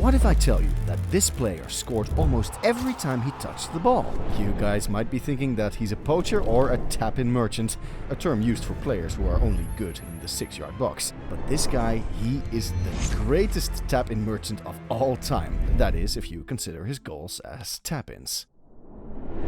What if I tell you that this player scored almost every time he touched the ball? You guys might be thinking that he's a poacher or a tap-in merchant, a term used for players who are only good in the 6-yard box. But this guy, he is the greatest tap-in merchant of all time. That is, if you consider his goals as tap-ins.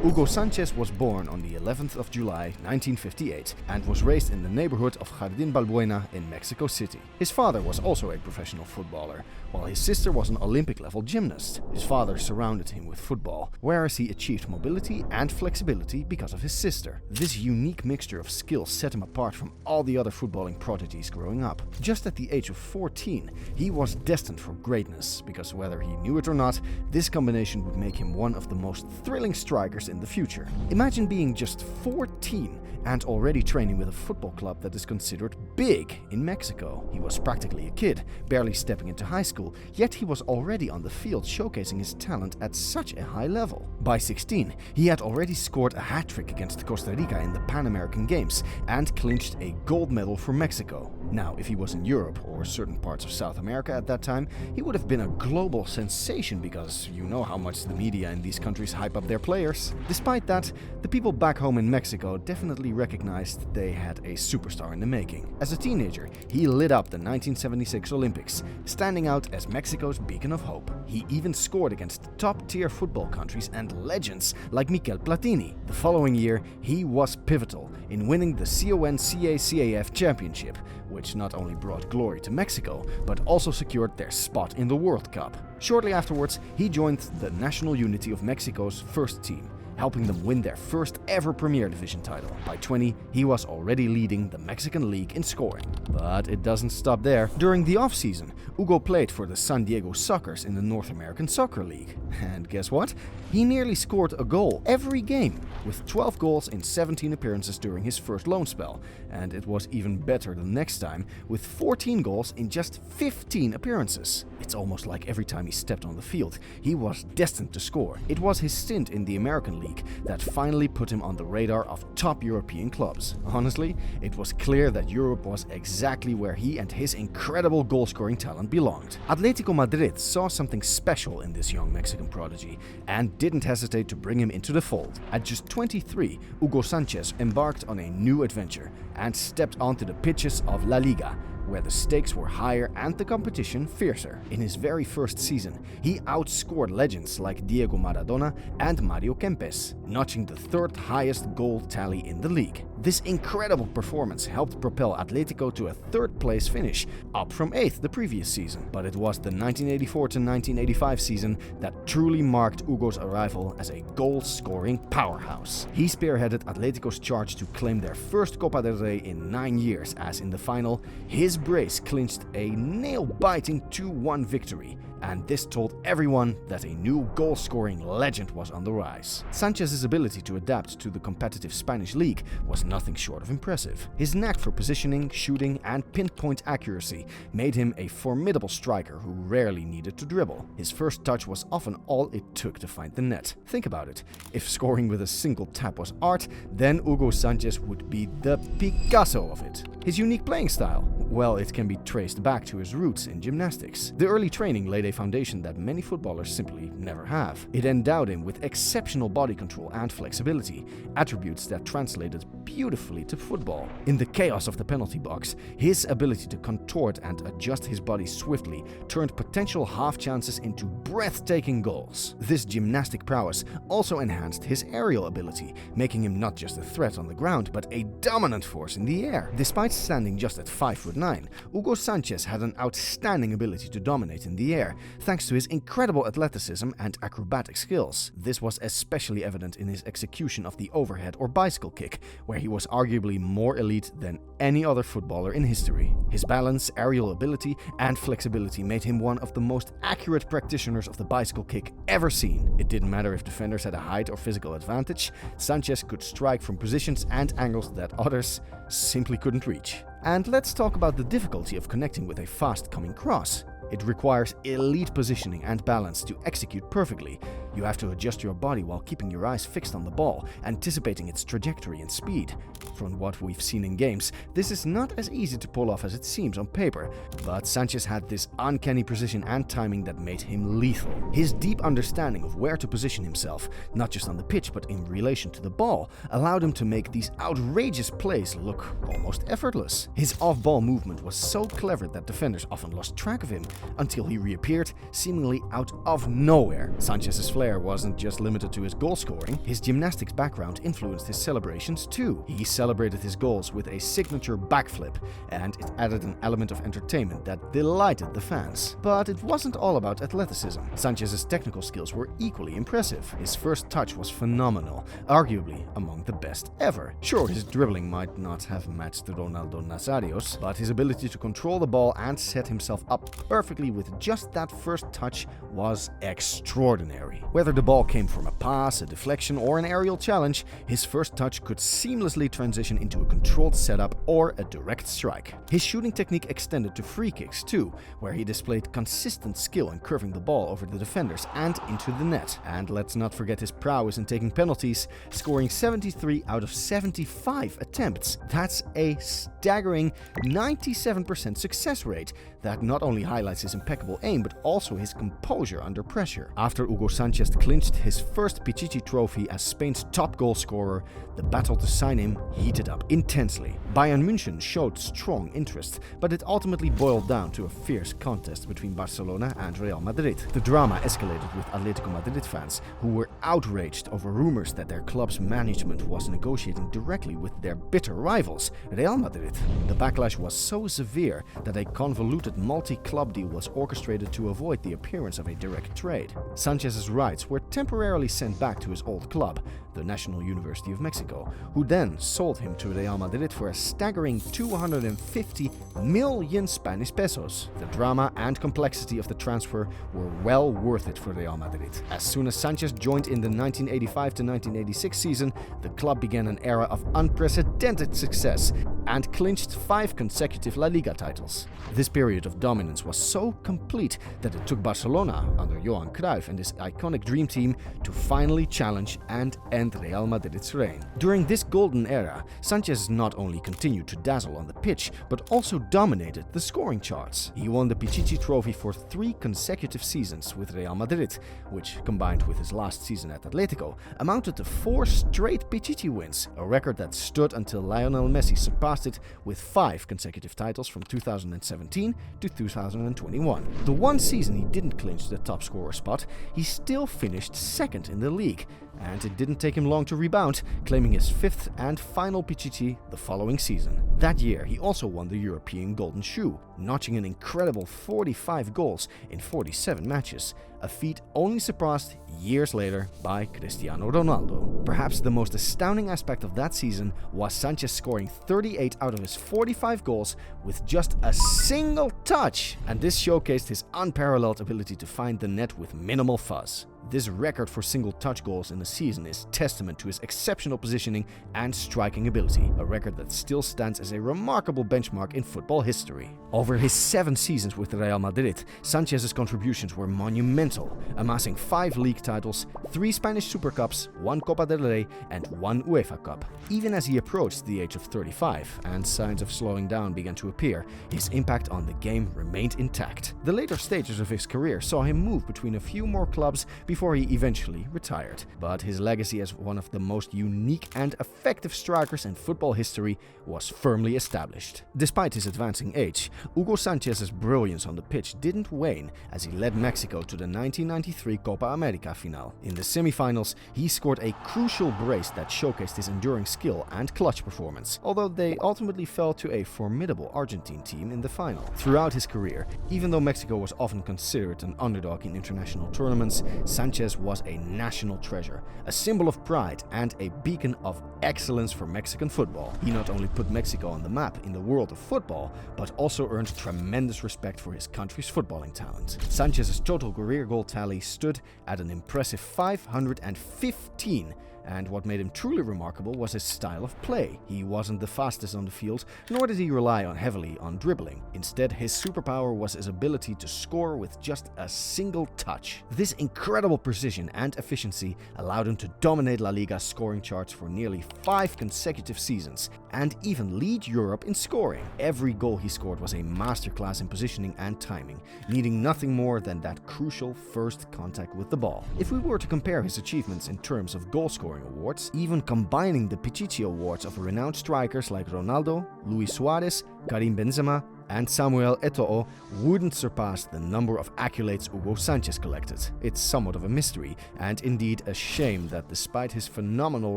Hugo Sanchez was born on the 11th of July 1958 and was raised in the neighborhood of Jardín Balbuena in Mexico City. His father was also a professional footballer, while his sister was an Olympic-level gymnast. His father surrounded him with football, whereas he achieved mobility and flexibility because of his sister. This unique mixture of skills set him apart from all the other footballing prodigies growing up. Just at the age of 14, he was destined for greatness, because whether he knew it or not, this combination would make him one of the most thrilling strikers in the future. Imagine being just 14 and already training with a football club that is considered big in Mexico. He was practically a kid, barely stepping into high school, yet he was already on the field showcasing his talent at such a high level. By 16, he had already scored a hat-trick against Costa Rica in the Pan American Games and clinched a gold medal for Mexico. Now, if he was in Europe or certain parts of South America at that time, he would have been a global sensation because you know how much the media in these countries hype up their players. Despite that, the people back home in Mexico definitely recognized they had a superstar in the making. As a teenager, he lit up the 1976 Olympics, standing out as Mexico's beacon of hope. He even scored against top-tier football countries and legends like Miquel Platini. The following year, he was pivotal in winning the CONCACAF championship, which not only brought glory to Mexico, but also secured their spot in the World Cup. Shortly afterwards, he joined the National Unity of Mexico's first team, helping them win their first ever Premier Division title. By 20, he was already leading the Mexican League in scoring. But it doesn't stop there. During the off-season, Hugo played for the San Diego Sockers in the North American Soccer League. And guess what? He nearly scored a goal every game, with 12 goals in 17 appearances during his first loan spell. And it was even better the next time, with 14 goals in just 15 appearances. It's almost like every time he stepped on the field, he was destined to score. It was his stint in the American League that finally put him on the radar of top European clubs. Honestly, it was clear that Europe was exactly where he and his incredible goal-scoring talent belonged. Atletico Madrid saw something special in this young Mexican prodigy and didn't hesitate to bring him into the fold. At just 23, Hugo Sanchez embarked on a new adventure and stepped onto the pitches of La Liga, where the stakes were higher and the competition fiercer. In his very first season, he outscored legends like Diego Maradona and Mario Kempes, notching the third highest goal tally in the league. This incredible performance helped propel Atletico to a third-place finish, up from 8th the previous season. But it was the 1984-1985 season that truly marked Hugo's arrival as a goal-scoring powerhouse. He spearheaded Atletico's charge to claim their first Copa del Rey in 9 years, as in the final, his brace clinched a nail-biting 2-1 victory. And this told everyone that a new goal-scoring legend was on the rise. Sanchez's ability to adapt to the competitive Spanish league was nothing short of impressive. His knack for positioning, shooting, and pinpoint accuracy made him a formidable striker who rarely needed to dribble. His first touch was often all it took to find the net. Think about it. If scoring with a single tap was art, then Hugo Sanchez would be the Picasso of it. His unique playing style? Well, it can be traced back to his roots in gymnastics. The early training laid a foundation that many footballers simply never have. It endowed him with exceptional body control and flexibility, attributes that translated beautifully to football. In the chaos of the penalty box, his ability to contort and adjust his body swiftly turned potential half chances into breathtaking goals. This gymnastic prowess also enhanced his aerial ability, making him not just a threat on the ground, but a dominant force in the air. Despite standing just at 5'9", Hugo Sanchez had an outstanding ability to dominate in the air, thanks to his incredible athleticism and acrobatic skills. This was especially evident in his execution of the overhead or bicycle kick, where he was arguably more elite than any other footballer in history. His balance, aerial ability, and flexibility made him one of the most accurate practitioners of the bicycle kick ever seen. It didn't matter if defenders had a height or physical advantage, Sanchez could strike from positions and angles that others simply couldn't reach. And let's talk about the difficulty of connecting with a fast-coming cross. It requires elite positioning and balance to execute perfectly. You have to adjust your body while keeping your eyes fixed on the ball, anticipating its trajectory and speed. From what we've seen in games, this is not as easy to pull off as it seems on paper, but Sanchez had this uncanny precision and timing that made him lethal. His deep understanding of where to position himself, not just on the pitch but in relation to the ball, allowed him to make these outrageous plays look almost effortless. His off-ball movement was so clever that defenders often lost track of him until he reappeared seemingly out of nowhere. Sanchez's flair wasn't just limited to his goal scoring, his gymnastics background influenced his celebrations too. He celebrated his goals with a signature backflip, and it added an element of entertainment that delighted the fans. But it wasn't all about athleticism. Sanchez's technical skills were equally impressive. His first touch was phenomenal, arguably among the best ever. Sure, his dribbling might not have matched Ronaldo Nazario's, but his ability to control the ball and set himself up perfectly with just that first touch was extraordinary. Whether the ball came from a pass, a deflection, or an aerial challenge, his first touch could seamlessly transition into a controlled setup or a direct strike. His shooting technique extended to free kicks too, where he displayed consistent skill in curving the ball over the defenders and into the net. And let's not forget his prowess in taking penalties, scoring 73 out of 75 attempts. That's a staggering 97% success rate that not only highlights his impeccable aim but also his composure under pressure. After Hugo Sanchez clinched his first Pichichi trophy as Spain's top goal scorer, the battle to sign him heated up intensely. Bayern München showed strong interest, but it ultimately boiled down to a fierce contest between Barcelona and Real Madrid. The drama escalated with Atletico Madrid fans, who were outraged over rumors that their club's management was negotiating directly with their bitter rivals, Real Madrid. The backlash was so severe that a convoluted multi-club deal was orchestrated to avoid the appearance of a direct trade. Sanchez's rights were temporarily sent back to his old club, the National University of Mexico, who then sold him to Real Madrid for a staggering 250 million Spanish pesos. The drama and complexity of the transfer were well worth it for Real Madrid. As soon as Sanchez joined in the 1985 to 1986 season, the club began an era of unprecedented success and clinched 5 consecutive La Liga titles. This period of dominance was so complete that it took Barcelona, under Johan Cruyff and his iconic dream team, to finally challenge and end Real Madrid's reign. During this golden era, Sanchez not only continued to dazzle on the pitch, but also dominated the scoring charts. He won the Pichichi trophy for 3 consecutive seasons with Real Madrid, which, combined with his last season at Atletico, amounted to 4 straight Pichichi wins, a record that stood until Lionel Messi surpassed it with 5 consecutive titles from 2017 to 2021. The one season he didn't clinch the top scorer spot, he still finished second in the league, and it didn't take him long to rebound, claiming his 5th and final Pichichi the following season. That year, he also won the European Golden Shoe, notching an incredible 45 goals in 47 matches, a feat only surpassed years later by Cristiano Ronaldo. Perhaps the most astounding aspect of that season was Sanchez scoring 38 out of his 45 goals with just a single touch, and this showcased his unparalleled ability to find the net with minimal fuss. This record for single-touch goals in a season is testament to his exceptional positioning and striking ability, a record that still stands as a remarkable benchmark in football history. Over his 7 seasons with Real Madrid, Sanchez's contributions were monumental, amassing 5 league titles, 3 Spanish Super Cups, 1 Copa del Rey, and 1 UEFA Cup. Even as he approached the age of 35 and signs of slowing down began to appear, his impact on the game remained intact. The later stages of his career saw him move between a few more clubs before he eventually retired. But his legacy as one of the most unique and effective strikers in football history was firmly established. Despite his advancing age, Hugo Sanchez's brilliance on the pitch didn't wane as he led Mexico to the 1993 Copa America final. In the semifinals, he scored a crucial brace that showcased his enduring skill and clutch performance, although they ultimately fell to a formidable Argentine team in the final. Throughout his career, even though Mexico was often considered an underdog in international tournaments, Sanchez was a national treasure, a symbol of pride and a beacon of excellence for Mexican football. He not only put Mexico on the map in the world of football, but also earned tremendous respect for his country's footballing talent. Sanchez's total career goal tally stood at an impressive 515, and what made him truly remarkable was his style of play. He wasn't the fastest on the field, nor did he rely heavily on dribbling. Instead, his superpower was his ability to score with just a single touch. This incredible precision and efficiency allowed him to dominate La Liga's scoring charts for nearly 5 consecutive seasons, and even lead Europe in scoring. Every goal he scored was a masterclass in positioning and timing, needing nothing more than that crucial first contact with the ball. If we were to compare his achievements in terms of goal-scoring awards, even combining the Pichichi awards of renowned strikers like Ronaldo, Luis Suarez, Karim Benzema, and Samuel Eto'o wouldn't surpass the number of accolades Hugo Sanchez collected. It's somewhat of a mystery, and indeed a shame that despite his phenomenal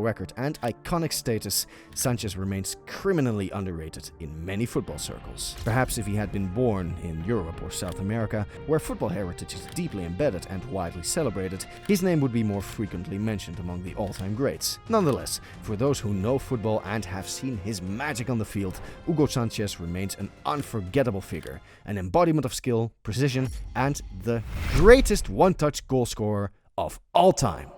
record and iconic status, Sanchez remains criminally underrated in many football circles. Perhaps if he had been born in Europe or South America, where football heritage is deeply embedded and widely celebrated, his name would be more frequently mentioned among the all-time greats. Nonetheless, for those who know football and have seen his magic on the field, Hugo Sanchez remains an unforgettable figure, an embodiment of skill, precision, and the greatest one-touch goal scorer of all time.